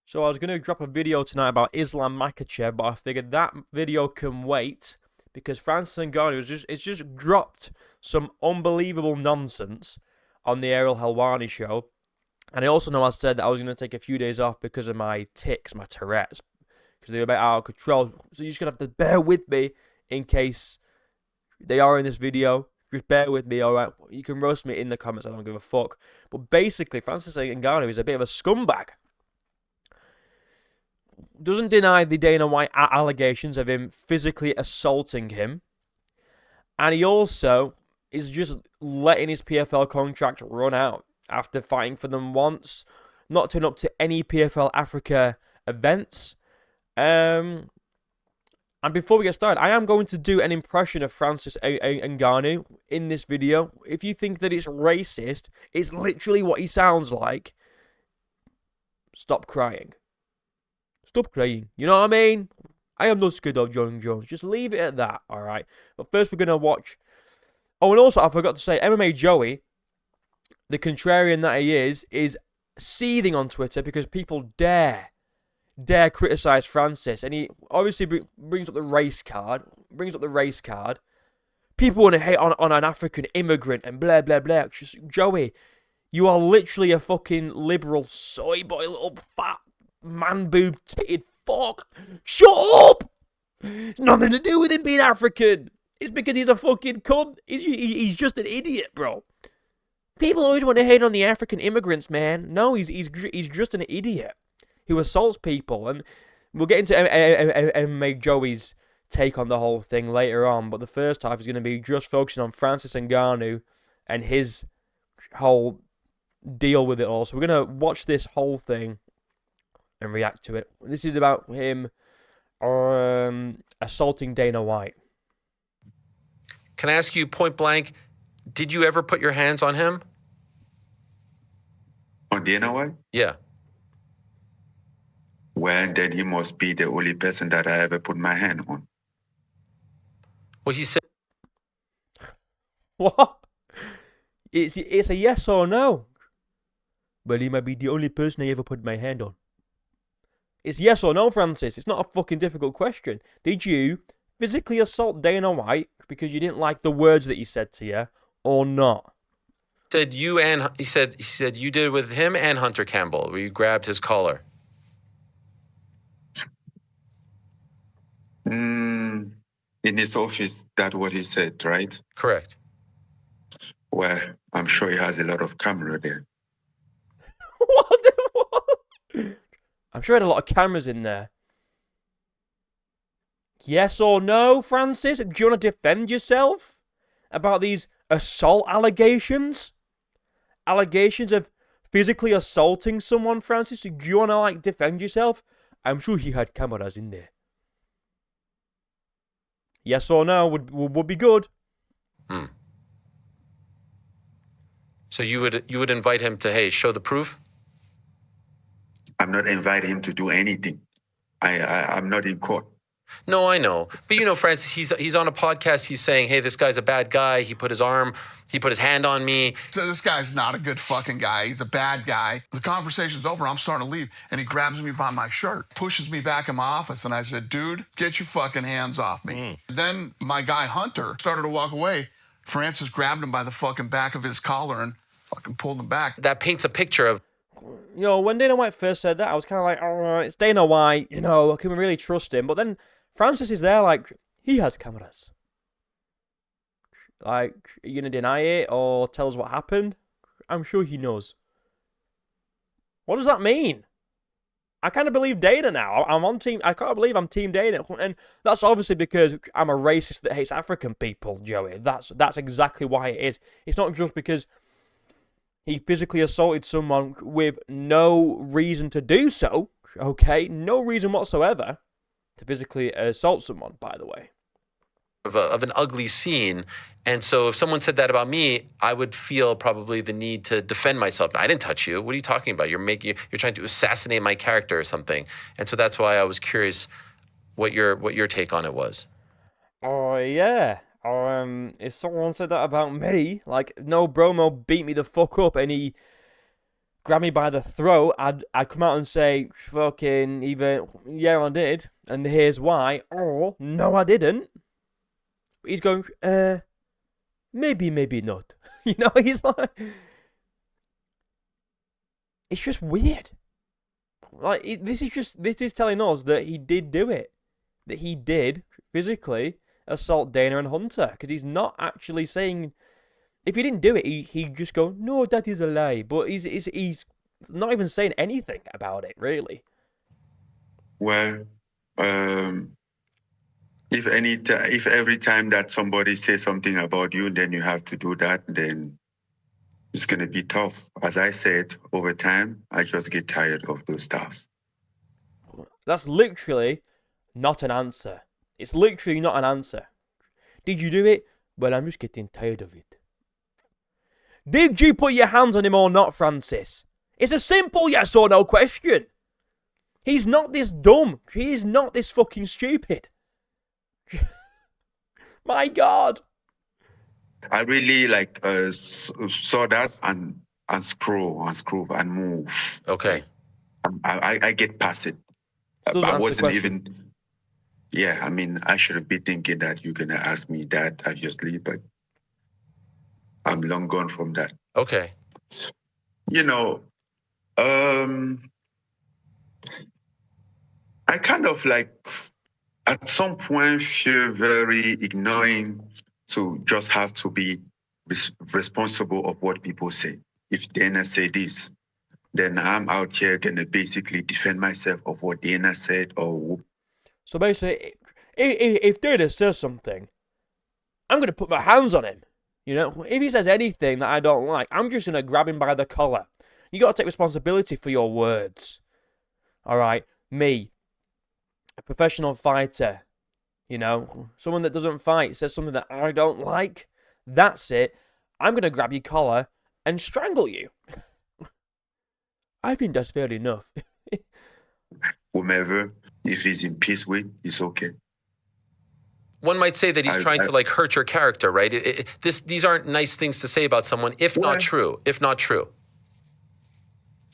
So I was going to drop a video tonight about Islam Makhachev, but I figured that video can wait because Francis Ngannou it's just dropped some unbelievable nonsense on the Ariel Helwani show. And I also know I said that I was going to take a few days off because of my tics, my Tourette's, because they were a bit out of control. So you're just going to have to bear with me in case they are in this video. Just bear with me, alright? You can roast me in the comments, I don't give a fuck. But basically, Francis Ngannou is a bit of a scumbag. Doesn't deny the Dana White allegations of him physically assaulting him. And he also is just letting his PFL contract run out after fighting for them once, not turning up to any PFL Africa events. And before we get started, I am going to do an impression of Francis Ngannou in this video. If you think that it's racist, it's literally what he sounds like. Stop crying. Stop crying. You know what I mean? I am not scared of John Jones. Just leave it at that, alright? But first we're going to watch... Oh, and also I forgot to say, MMA Joey, the contrarian that he is seething on Twitter because people dare criticize Francis. And he obviously brings up the race card. People want to hate on an African immigrant and blah, blah, blah. Just, Joey, you are literally a fucking liberal soy boy, little fat man-boob titted fuck. Shut up! It's nothing to do with him being African. It's because he's a fucking cunt. He's just an idiot, bro. People always want to hate on the African immigrants, man. No, he's just an idiot who assaults people. And we'll get into MMA Joey's take on the whole thing later on. But the first half is going to be just focusing on Francis Ngannou and his whole deal with it all. So we're going to watch this whole thing and react to it. This is about him assaulting Dana White. Can I ask you point blank, did you ever put your hands on him? On Dana White? Yeah. Well, then he must be the only person that I ever put my hand on. Well, he said... What? It's a yes or no. Well, he might be the only person I ever put my hand on. It's yes or no, Francis. It's not a fucking difficult question. Did you physically assault Dana White because you didn't like the words that he said to you, or not? Said you and he said you did it with him and Hunter Campbell, where you grabbed his collar. In his office, that's what he said, right? Correct. Well, I'm sure he has a lot of camera there. What? I'm sure he had a lot of cameras in there. Yes or no, Francis? Do you want to defend yourself about these assault allegations? Allegations of physically assaulting someone, Francis? Do you want to, defend yourself? I'm sure he had cameras in there. Yes or no would be good. So you would invite him to, hey, show the proof? I'm not inviting him to do anything. I'm not in court. No, I know. But Francis, he's on a podcast. He's saying, hey, this guy's a bad guy. He put his hand on me. So this guy's not a good fucking guy. He's a bad guy. The conversation's over. I'm starting to leave. And he grabs me by my shirt, pushes me back in my office. And I said, dude, get your fucking hands off me. Then my guy Hunter started to walk away. Francis grabbed him by the fucking back of his collar and fucking pulled him back. That paints a picture of... when Dana White first said that, I was kind of like, oh, it's Dana White, can we really trust him? But then Francis is there like, he has cameras. Like, are you going to deny it or tell us what happened? I'm sure he knows. What does that mean? I kind of believe Dana now. I can't believe I'm Team Dana. And that's obviously because I'm a racist that hates African people, Joey. That's exactly why it is. It's not just because he physically assaulted someone with no reason to do so, okay? No reason whatsoever to physically assault someone, by the way. Of an ugly scene. And so if someone said that about me, I would feel probably the need to defend myself. I didn't touch you. What are you talking about? You're trying to assassinate my character or something. And so that's why I was curious what your take on it was. Oh, yeah. If someone said that about me, like, no bromo beat me the fuck up and he grab me by the throat, I'd come out and say, fucking, either, yeah, I did, and here's why, or, no, I didn't. He's going, maybe not. You know, he's like, it's just weird. Like, this is telling us that he did do it. That he did physically assault Dana and Hunter. Because he's not actually saying, if he didn't do it, he'd just go, no, that is a lie. But he's not even saying anything about it, really. Well, if every time that somebody says something about you, then you have to do that, then it's going to be tough. As I said, over time, I just get tired of those stuff. That's literally not an answer. It's literally not an answer. Did you do it? Well, I'm just getting tired of it. Did you put your hands on him or not, Francis? It's a simple yes or no question. He's not this dumb. He is not this fucking stupid. My God. I really saw that and scroll and move. Okay. I get past it. Still I doesn't answer the wasn't question. even. Yeah, I mean, I should have been thinking that you're gonna ask me that obviously, but I'm long gone from that. Okay. You know, I kind of at some point feel very ignoring to just have to be responsible of what people say. If Dana say this, then I'm out here gonna basically defend myself of what Dana said or. So basically, if Dana says something, I'm going to put my hands on him. You know, if he says anything that I don't like, I'm just going to grab him by the collar. You got to take responsibility for your words. All right, me, a professional fighter, you know, someone that doesn't fight, says something that I don't like, that's it. I'm going to grab your collar and strangle you. I think that's fair enough. Whomever, if he's in peace with, it's okay. One might say that he's trying to hurt your character, right? These aren't nice things to say about someone, if not true. If not true.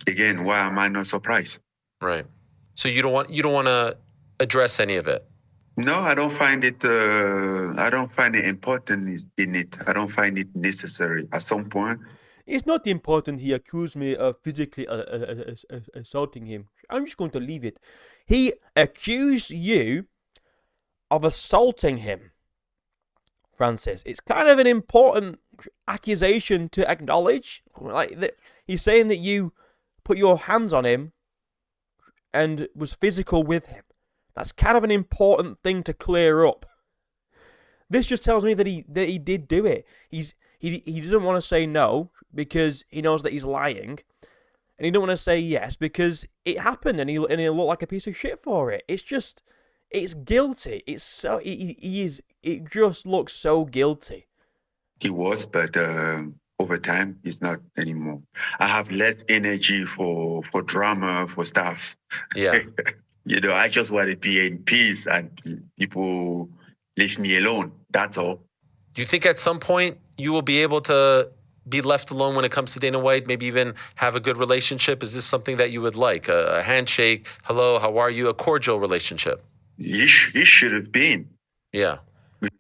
Again, why am I not surprised? Right. So you don't want to address any of it. No, I don't find it. I don't find it important in it. I don't find it necessary. At some point, It's not important he accused me of physically assaulting him. I'm just going to leave it. He accused you of assaulting him, Francis. It's kind of an important accusation to acknowledge. He's saying that you put your hands on him and was physical with him. That's kind of an important thing to clear up. This just tells me that he did do it. He doesn't want to say no because he knows that he's lying, and he don't want to say yes because it happened, and he'll look like a piece of shit for it. It's guilty. It's so it just looks so guilty. he was, but over time, he's not anymore. I have less energy for drama, for stuff. Yeah. You know, I just want to be in peace and people leave me alone. That's all. Do you think at some point you will be able to be left alone when it comes to Dana White? Maybe even have a good relationship? Is this something that you would like? A handshake, hello, how are you? A cordial relationship? He should have been. Yeah.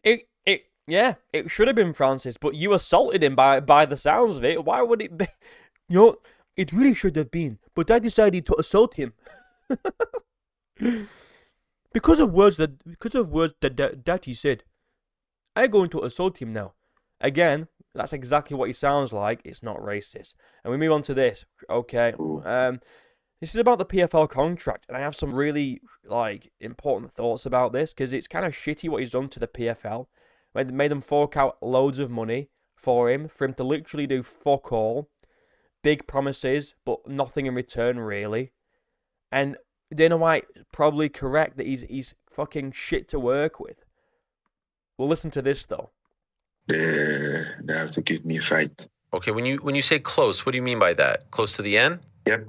It should have been Francis, but you assaulted him by the sounds of it. Why would it be? You know, it really should have been, but I decided to assault him. because of words that he said. I'm going to assault him now. Again, that's exactly what he sounds like. It's not racist. And we move on to this. Okay. This is about the PFL contract, and I have some really important thoughts about this because it's kind of shitty what he's done to the PFL. Made them fork out loads of money for him to literally do fuck all. Big promises, but nothing in return really. And Dana White probably correct that he's fucking shit to work with. We'll listen to this though. They have to give me a fight. Okay, when you say close, what do you mean by that? Close to the end? Yep.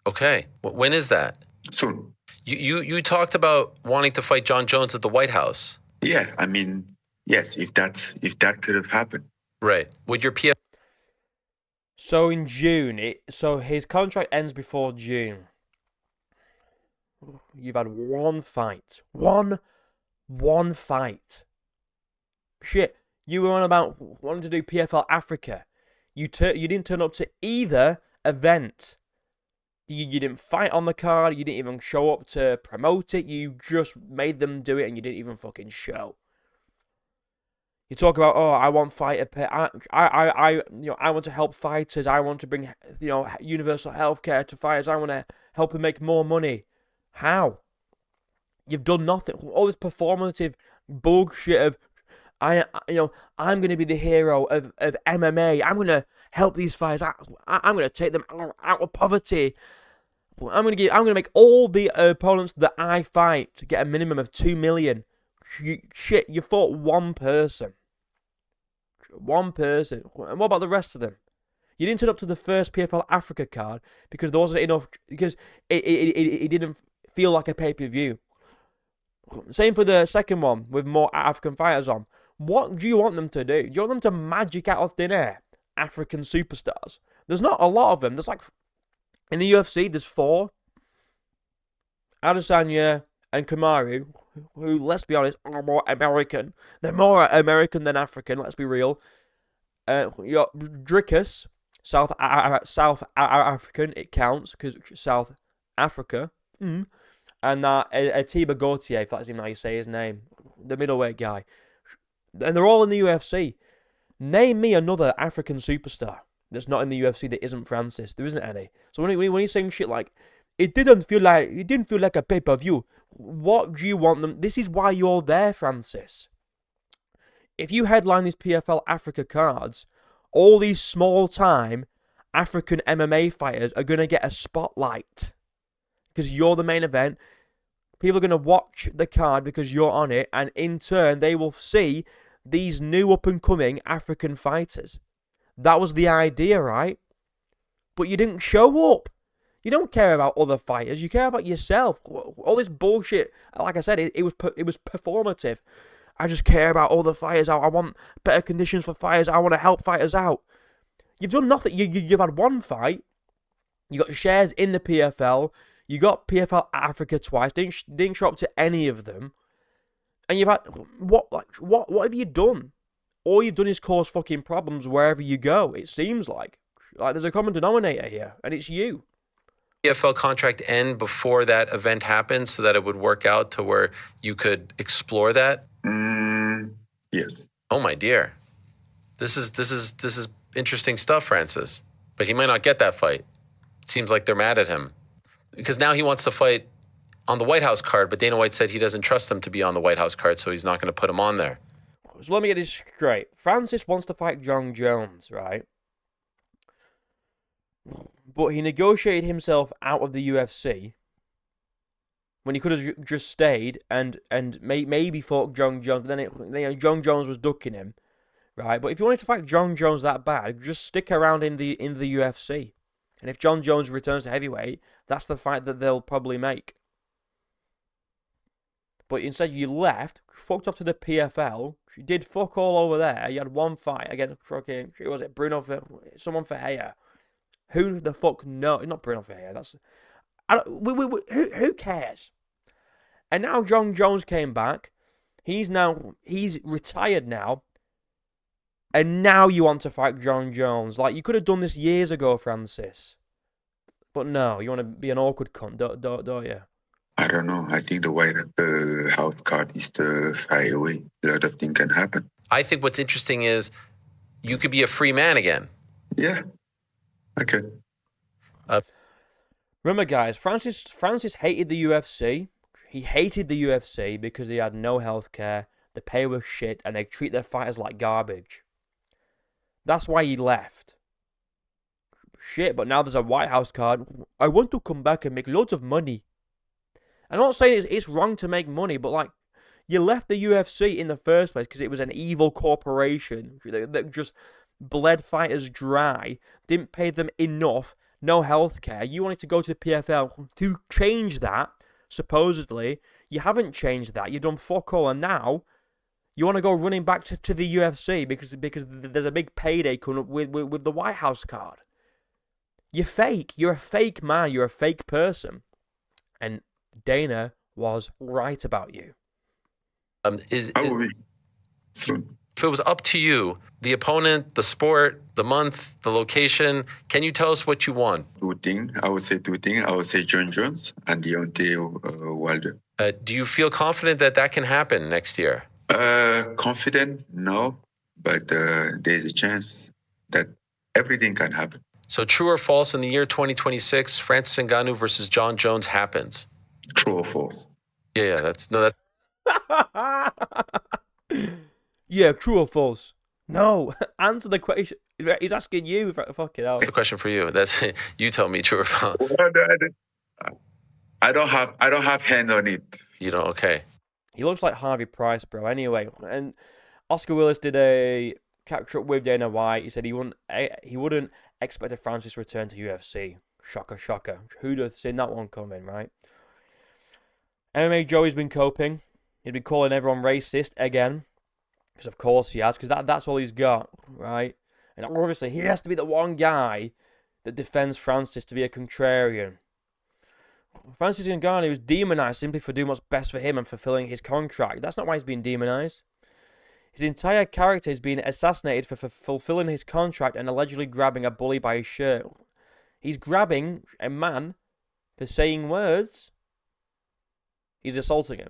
Okay. When is that? Soon. You talked about wanting to fight John Jones at the White House. Yeah, I mean, yes, if that could have happened. Right. Would your So in June, so his contract ends before June. You've had one fight. One fight. Shit, you were on about wanting to do PFL Africa. You didn't turn up to either event. You didn't fight on the card. You didn't even show up to promote it. You just made them do it, and you didn't even fucking show. You talk about, oh, I want fighter pay. I want to help fighters. I want to bring, universal healthcare to fighters. I want to help them make more money. How? You've done nothing. All this performative bullshit of, I'm going to be the hero of MMA. I'm going to help these fighters. I'm going to take them out of poverty. I'm going to make all the opponents that I fight to get a minimum of 2 million. Shit, you fought one person. One person. And what about the rest of them? You didn't turn up to the first PFL Africa card because there wasn't enough, because it didn't feel like a pay-per-view. Same for the second one with more African fighters on. What do you want them to do? Do you want them to magic out of thin air African superstars? There's not a lot of them. There's like, in the UFC, there's 4. Adesanya and Kamaru, who, let's be honest, are more American. They're more American than African, let's be real. You got Dricus, South African, it counts, because South Africa. And Atiba Gauthier, if that's even how you say his name, the middleweight guy. And they're all in the UFC. Name me another African superstar that's not in the UFC that isn't Francis. There isn't any. So when he's saying shit like, it didn't feel like a pay-per-view, what do you want them? This is why you're there, Francis. If you headline these PFL Africa cards, all these small-time African MMA fighters are going to get a spotlight. Because you're the main event. People are going to watch the card because you're on it, and in turn, they will see these new up-and-coming African fighters. That was the idea, right? But you didn't show up. You don't care about other fighters. You care about yourself. All this bullshit, like I said, it was performative. I just care about all the fighters. I want better conditions for fighters. I want to help fighters out. You've done nothing. You've had one fight. You got shares in the PFL. You got PFL Africa twice. Didn't show up to any of them. And you've had what have you done? All you've done is cause fucking problems wherever you go. It seems like there's a common denominator here, and it's you. PFL contract end before that event happened, so that it would work out to where you could explore that. Yes. Oh my dear, this is interesting stuff, Francis. But he might not get that fight. It seems like they're mad at him because now he wants to fight on the White House card, but Dana White said he doesn't trust him to be on the White House card, so he's not going to put him on there. So let me get this straight. Francis wants to fight John Jones, right? But he negotiated himself out of the UFC when he could have just stayed and maybe fought John Jones, but then John Jones was ducking him, right? But if you wanted to fight John Jones that bad, just stick around in the UFC. And if John Jones returns to heavyweight, that's the fight that they'll probably make. But instead you left, fucked off to the PFL. You did fuck all over there. You had one fight against fucking, who was it? Someone for Ferreira. Who the fuck knows? Not Bruno Ferreira. Who cares? And now John Jones came back. He's retired now. And now you want to fight John Jones. Like, you could have done this years ago, Francis. But no, you want to be an awkward cunt, don't you? I don't know. I think the White House card is the fire away. A lot of things can happen. I think what's interesting is you could be a free man again. Yeah. Okay. Remember, guys, Francis hated the UFC. He hated the UFC because they had no healthcare, the pay was shit, and they treat their fighters like garbage. That's why he left. Shit, but now there's a White House card. I want to come back and make loads of money. I'm not saying it's wrong to make money, but like, you left the UFC in the first place because it was an evil corporation that just bled fighters dry, didn't pay them enough, no healthcare. You wanted to go to the PFL to change that, supposedly. You haven't changed that. You've done fuck all, and now you want to go running back to the UFC because there's a big payday coming up with the White House card. You're fake. You're a fake man. You're a fake person. And Dana was right about you. I will be soon. If it was up to you, the opponent, the sport, the month, the location, can you tell us what you want? Two things. I would say two things. I would say John Jones and Deontay Wilder. Do you feel confident that that can happen next year? Confident? No. But there's a chance that everything can happen. So true or false, in the year 2026, Francis Ngannou versus John Jones happens? True or false? Yeah, that's Yeah, true or false? No, answer the question. He's asking you. Fucking hell. that's the question for you. That's you tell me true or false. I don't have hand on it. You don't. Okay. He looks like Harvey Price, bro. Anyway, and Oscar Willis did a catch up with Dana White. He said he wouldn't expect a Francis return to UFC. Shocker, shocker. Who'd have seen that one coming, right? MMA Joey's been coping. He's been calling everyone racist again. Because of course he has. Because that's all he's got, right? And obviously he has to be the one guy that defends Francis to be a contrarian. Francis Ngannou was demonized simply for doing what's best for him and fulfilling his contract. That's not why he's being demonized. His entire character is being assassinated for fulfilling his contract and allegedly grabbing a bully by his shirt. He's grabbing a man for saying words. He's assaulting him.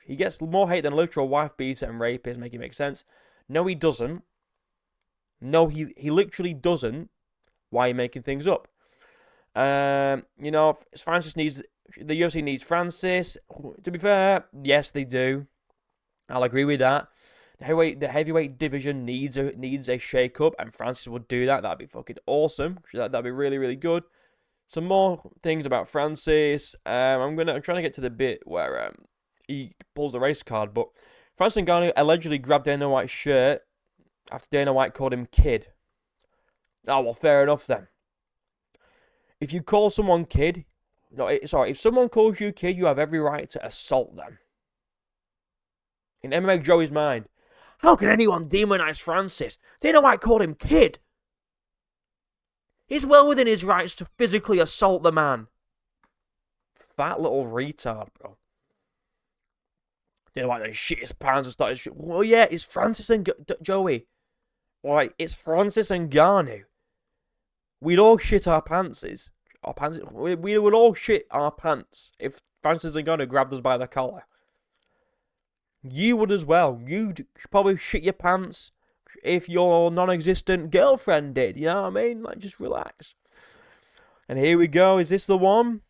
He gets more hate than a literal wife beater and rapist, make it make sense. No, he doesn't. No, he literally doesn't. Why are you making things up? Francis needs... The UFC needs Francis. To be fair, yes, they do. I'll agree with that. The heavyweight division needs a shake-up, and Francis would do that. That'd be fucking awesome. That'd be really, really good. Some more things about Francis. I'm trying to get to the bit where he pulls the race card, but Francis Ngannou allegedly grabbed Dana White's shirt after Dana White called him kid. Oh, well, fair enough then. If you call someone kid, if someone calls you kid, you have every right to assault them. In MMA Joey's mind, how can anyone demonize Francis? Dana White called him kid. He's well within his rights to physically assault the man. Fat little retard, bro. Dana White then shit his pants and started shit. Well, yeah, it's Francis and Joey. Like, it's Francis and Ngannou. We'd all shit our pantses. We would all shit our pants if Francis Ngannou grabbed us by the collar. You would as well. You'd probably shit your pants if your non-existent girlfriend did. You know what I mean? Like, just relax. And here we go. Is this the one?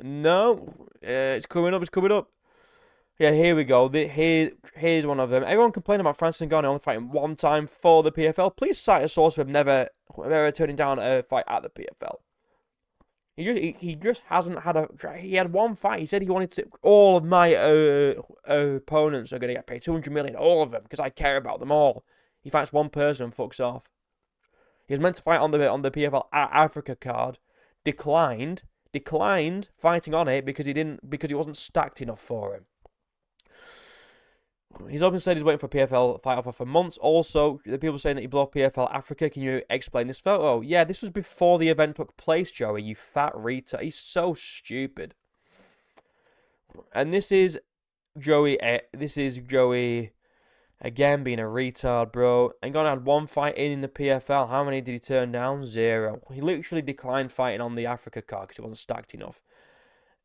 No. It's coming up. It's coming up. Yeah, here we go. Here's one of them. Everyone complaining about Francis Ngannou only fighting one time for the PFL. Please cite a source who have never turning down a fight at the PFL. He just hasn't had he had one fight. He said he wanted to, all of my opponents are going to get paid 200 million, all of them, because I care about them all. He fights one person and fucks off. He was meant to fight on the PFL Africa card, declined fighting on it because he wasn't stacked enough for him. He's often said he's waiting for a PFL fight offer for months. Also, the people saying that he blew off PFL Africa. Can you explain this photo? Yeah, this was before the event took place, Joey. You fat retard. He's so stupid. And this is Joey. Again, being a retard, bro. Ngannou had one fight in the PFL. How many did he turn down? 0. He literally declined fighting on the Africa card because he wasn't stacked enough.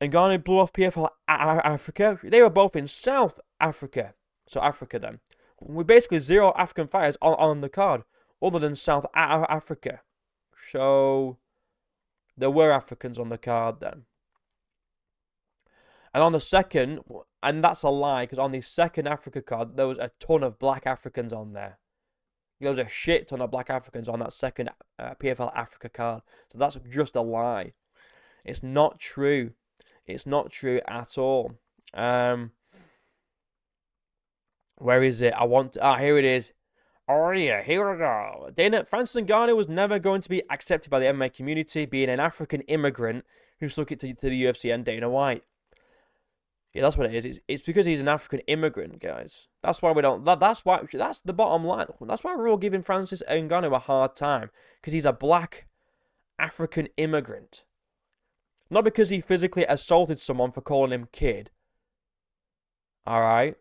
Ngannou blew off PFL Africa. They were both in South Africa. So Africa then. We're basically 0 African fighters on the card, other than South Africa. So there were Africans on the card then. And on the second, and that's a lie, because on the second Africa card, there was a ton of black Africans on there. There was a shit ton of black Africans on that second PFL Africa card. So that's just a lie. It's not true. It's not true at all. Where is it? Here it is. Oh yeah, here we go. Francis Ngannou was never going to be accepted by the MMA community, being an African immigrant who stuck it to the UFC and Dana White. Yeah, that's what it is. It's because he's an African immigrant, guys. That's why we don't. That's the bottom line. That's why we're all giving Francis Ngannou a hard time, because he's a black African immigrant. Not because he physically assaulted someone for calling him kid. Alright?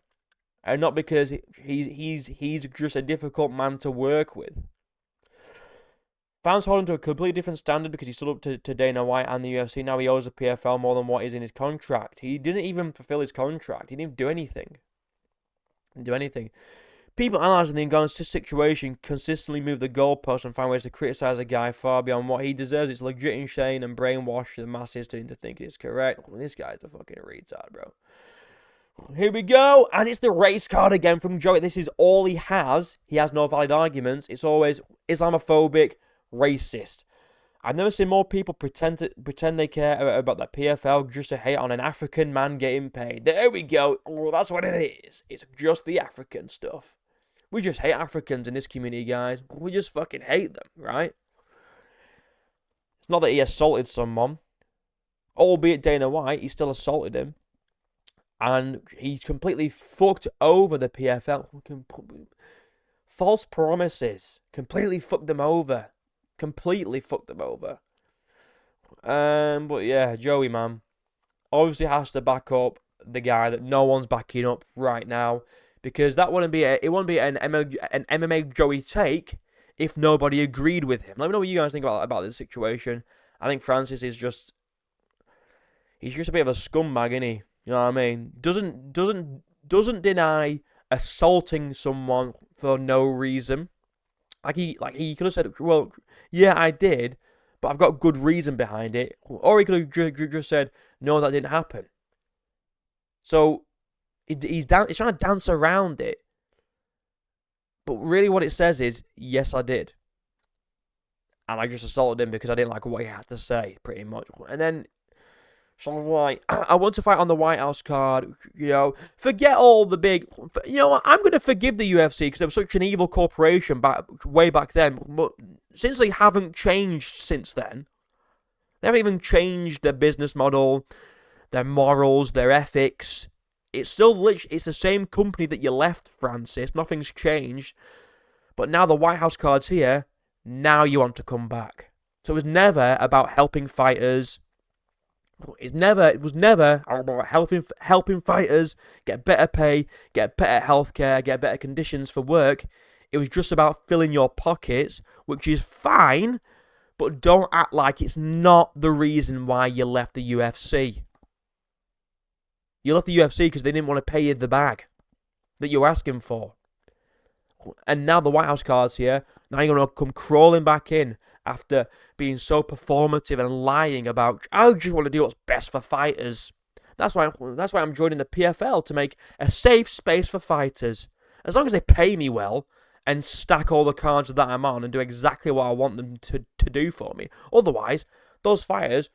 And not because he's just a difficult man to work with. Fans hold him to a completely different standard because he stood up to Dana White and the UFC. Now he owes the PFL more than what is in his contract. He didn't even fulfill his contract. He didn't do anything. People analysing the Ngannou situation consistently move the goalpost and find ways to criticise a guy far beyond what he deserves. It's legit insane and brainwash the masses into thinking it's correct. This guy's a fucking retard, bro. Here we go, and it's the race card again from Joey. This is all he has. He has no valid arguments. It's always Islamophobic, racist. I've never seen more people pretend they care about the PFL just to hate on an African man getting paid. There we go. Oh, that's what it is. It's just the African stuff. We just hate Africans in this community, guys. We just fucking hate them, right? It's not that he assaulted someone. Albeit Dana White, he still assaulted him. And he's completely fucked over the PFL. False promises. Completely fucked them over. But yeah, Joey, man, obviously has to back up the guy that no one's backing up right now, because that wouldn't be an MMA Joey take if nobody agreed with him. Let me know what you guys think about this situation. I think Francis is just a bit of a scumbag, isn't he? You know what I mean? Doesn't deny assaulting someone for no reason. Like he could have said, well, yeah, I did, but I've got good reason behind it. Or he could have just said, no, that didn't happen. So he's trying to dance around it. But really what it says is, yes, I did. And I just assaulted him because I didn't like what he had to say, pretty much. And then, so I'm like, I want to fight on the White House card, you know, forget all the big, you know what, I'm going to forgive the UFC because they were such an evil corporation way back then, but since they haven't changed since then, they haven't even changed their business model, their morals, their ethics, it's still it's the same company that you left, Francis, nothing's changed, but now the White House card's here, now you want to come back. So it was never about helping fighters. It was never about helping fighters get better pay, get better healthcare, get better conditions for work. It was just about filling your pockets, which is fine, but don't act like it's not the reason why you left the UFC. You left the UFC because they didn't want to pay you the bag that you were asking for. And now the White House card's here. Now you're going to come crawling back in after being so performative and lying about, I just want to do what's best for fighters. That's why I'm joining the PFL, to make a safe space for fighters. As long as they pay me well and stack all the cards that I'm on and do exactly what I want them to do for me. Otherwise, those fighters,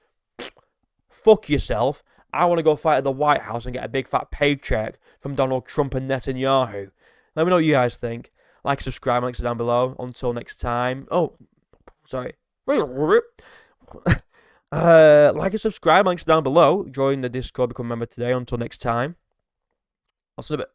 fuck yourself. I want to go fight at the White House and get a big fat paycheck from Donald Trump and Netanyahu. Let me know what you guys think. Like, subscribe, links are down below. Until next time. Oh, sorry. Like and subscribe, links are down below. Join the Discord, become a member today. Until next time, I'll see you in a bit.